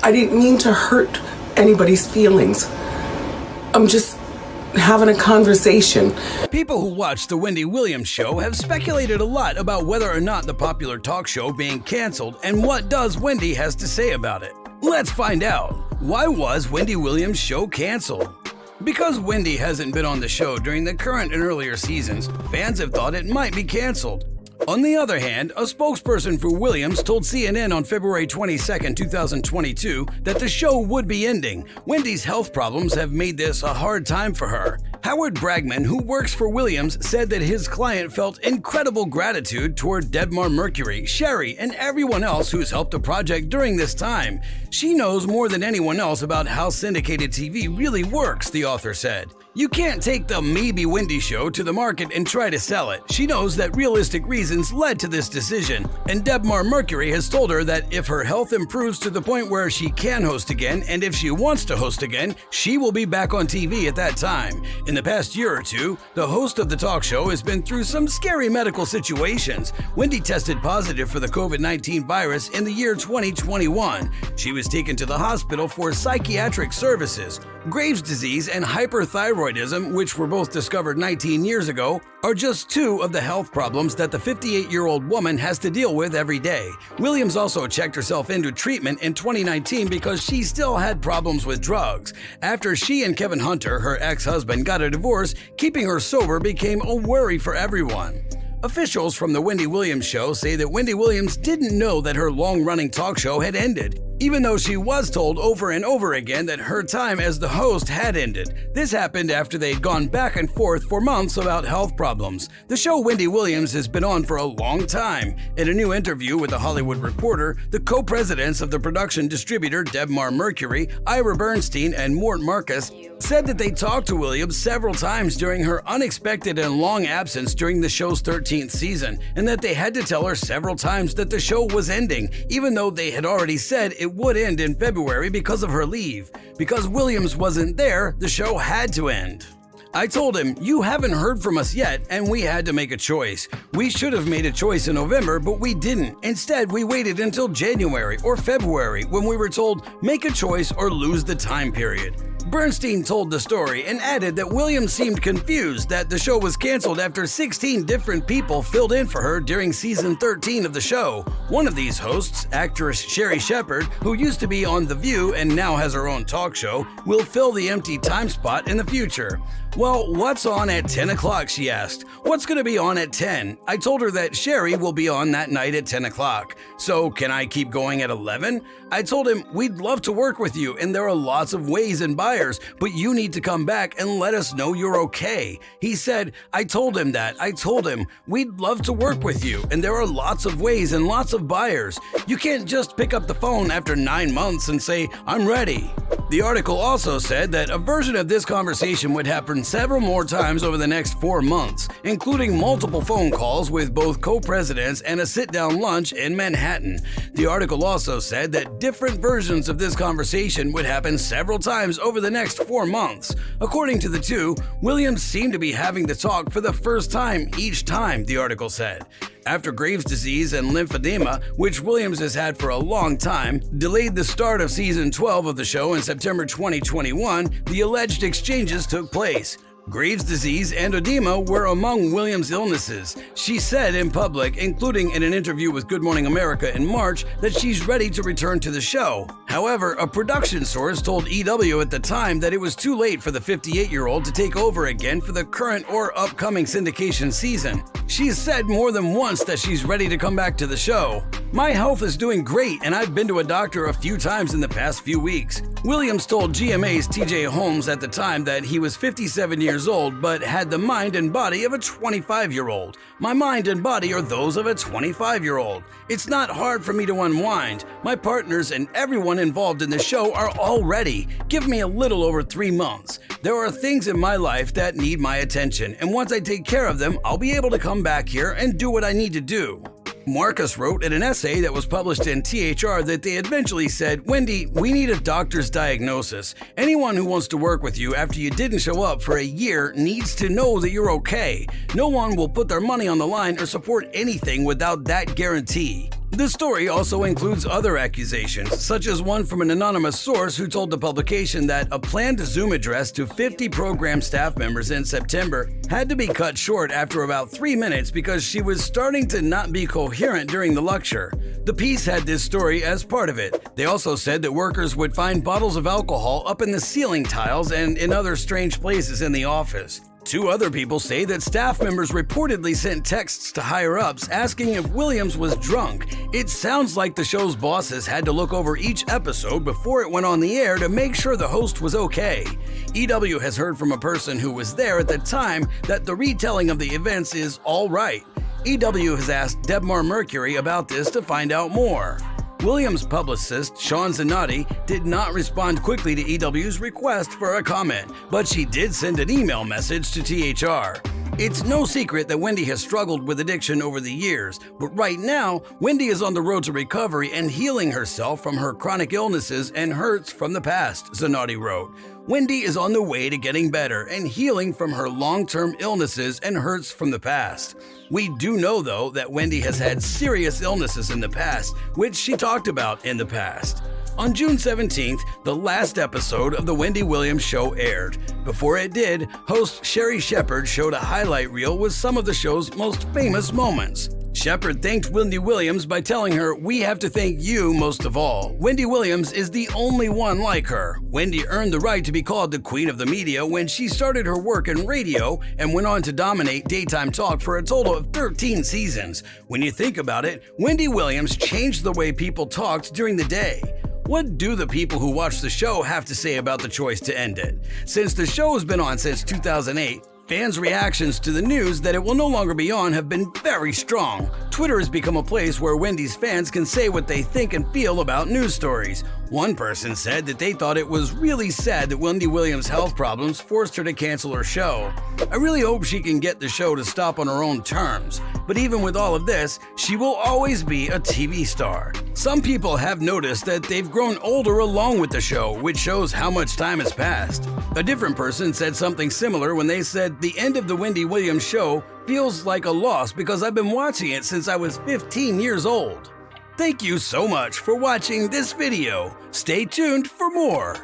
I didn't mean to hurt anybody's feelings. I'm just having a conversation. People who watch The Wendy Williams Show have speculated a lot about whether or not the popular talk show being canceled and what does Wendy has to say about it. Let's find out. Why was Wendy Williams Show canceled? Because Wendy hasn't been on the show during the current and earlier seasons, fans have thought it might be canceled. On the other hand, a spokesperson for Williams told CNN on February 22, 2022, that the show would be ending. Wendy's health problems have made this a hard time for her. Howard Bragman, who works for Williams, said that his client felt incredible gratitude toward Debmar-Mercury, Sherri, and everyone else who's helped the project during this time. She knows more than anyone else about how syndicated TV really works, the author said. You can't take the Maybe Wendy show to the market and try to sell it. She knows that realistic reasons led to this decision, and Debmar-Mercury has told her that if her health improves to the point where she can host again, and if she wants to host again, she will be back on TV at that time. In the past year or two, the host of the talk show has been through some scary medical situations. Wendy tested positive for the COVID-19 virus in the year 2021. She was taken to the hospital for psychiatric services. Graves' disease and hyperthyroidism, which were both discovered 19 years ago, are just two of the health problems that the 58-year-old woman has to deal with every day. Williams also checked herself into treatment in 2019 because she still had problems with drugs. After she and Kevin Hunter, her ex-husband, got a divorce, keeping her sober became a worry for everyone. Officials from The Wendy Williams Show say that Wendy Williams didn't know that her long-running talk show had ended, even though she was told over and over again that her time as the host had ended. This happened after they'd gone back and forth for months about health problems. The show Wendy Williams has been on for a long time. In a new interview with The Hollywood Reporter, the co-presidents of the production distributor Debmar-Mercury, Ira Bernstein and Mort Marcus, said that they talked to Williams several times during her unexpected and long absence during the show's 13th season, and that they had to tell her several times that the show was ending, even though they had already said it would end in February because of her leave. Because Williams wasn't there, the show had to end. I told him, "You haven't heard from us yet, and we had to make a choice. We should have made a choice in November, but we didn't. Instead, we waited until January or February when we were told, make a choice or lose the time period." Bernstein told the story and added that Williams seemed confused that the show was canceled after 16 different people filled in for her during season 13 of the show. One of these hosts, actress Sherri, who used to be on The View and now has her own talk show, will fill the empty time spot in the future. "Well, what's on at 10 o'clock, she asked. "What's going to be on at 10? I told her that Sherri will be on that night at 10 o'clock. "So can I keep going at 11? I told him, "We'd love to work with you, and there are lots of ways and buyers, but you need to come back and let us know you're okay." He said, I told him, "We'd love to work with you, and there are lots of ways and lots of buyers. You can't just pick up the phone after 9 months and say, I'm ready." The article also said that a version of this conversation would happen several more times over the next 4 months, including multiple phone calls with both co-presidents and a sit-down lunch in Manhattan. The article also said that different versions of this conversation would happen several times over the next 4 months. According to the two, Williams seemed to be having the talk for the first time each time, the article said. After Graves' disease and lymphedema, which Williams has had for a long time, delayed the start of season 12 of the show in September 2021, the alleged exchanges took place. Graves' disease and edema were among Williams' illnesses. She said in public, including in an interview with Good Morning America in March, that she's ready to return to the show. However, a production source told EW at the time that it was too late for the 58-year-old to take over again for the current or upcoming syndication season. She's said more than once that she's ready to come back to the show. "My health is doing great, and I've been to a doctor a few times in the past few weeks." Williams told GMA's TJ Holmes at the time that he was 57 years old but had the mind and body of a 25-year-old. "My mind and body are those of a 25-year-old. It's not hard for me to unwind. My partners and everyone involved in the show are all ready. Give me a little over 3 months. There are things in my life that need my attention, and once I take care of them, I'll be able to come back here and do what I need to do." Marcus wrote in an essay that was published in THR that they eventually said, "Wendy, we need a doctor's diagnosis. Anyone who wants to work with you after you didn't show up for a year needs to know that you're okay. No one will put their money on the line or support anything without that guarantee. The story also includes other accusations, such as one from an anonymous source who told the publication that a planned Zoom address to 50 program staff members in September had to be cut short after about 3 minutes because she was starting to not be coherent during the lecture. The piece had this story as part of it. They also said that workers would find bottles of alcohol up in the ceiling tiles and in other strange places in the office. 2 other people say that staff members reportedly sent texts to higher-ups asking if Williams was drunk. It sounds like the show's bosses had to look over each episode before it went on the air to make sure the host was okay. EW has heard from a person who was there at the time that the retelling of the events is all right. EW has asked Debmar-Mercury about this to find out more. Williams' publicist, Sean Zanotti, did not respond quickly to EW's request for a comment, but she did send an email message to THR. It's no secret that Wendy has struggled with addiction over the years, but right now, Wendy is on the road to recovery and healing herself from her chronic illnesses and hurts from the past, Zanotti wrote. Wendy is on the way to getting better and healing from her long-term illnesses and hurts from the past. We do know, though, that Wendy has had serious illnesses in the past, which she talked about in the past. On June 17th, the last episode of The Wendy Williams Show aired. Before it did, host Sherri showed a highlight reel with some of the show's most famous moments. Shepard thanked Wendy Williams by telling her, "We have to thank you most of all. Wendy Williams is the only one like her. Wendy earned the right to be called the Queen of the Media when she started her work in radio and went on to dominate daytime talk for a total of 13 seasons. When you think about it, Wendy Williams changed the way people talked during the day." What do the people who watch the show have to say about the choice to end it? Since the show has been on since 2008, fans' reactions to the news that it will no longer be on have been very strong. Twitter has become a place where Wendy's fans can say what they think and feel about news stories. One person said that they thought it was really sad that Wendy Williams' health problems forced her to cancel her show. "I really hope she can get the show to stop on her own terms. But even with all of this, she will always be a TV star." Some people have noticed that they've grown older along with the show, which shows how much time has passed. A different person said something similar when they said, "The end of the Wendy Williams Show feels like a loss because I've been watching it since I was 15 years old." Thank you so much for watching this video. Stay tuned for more.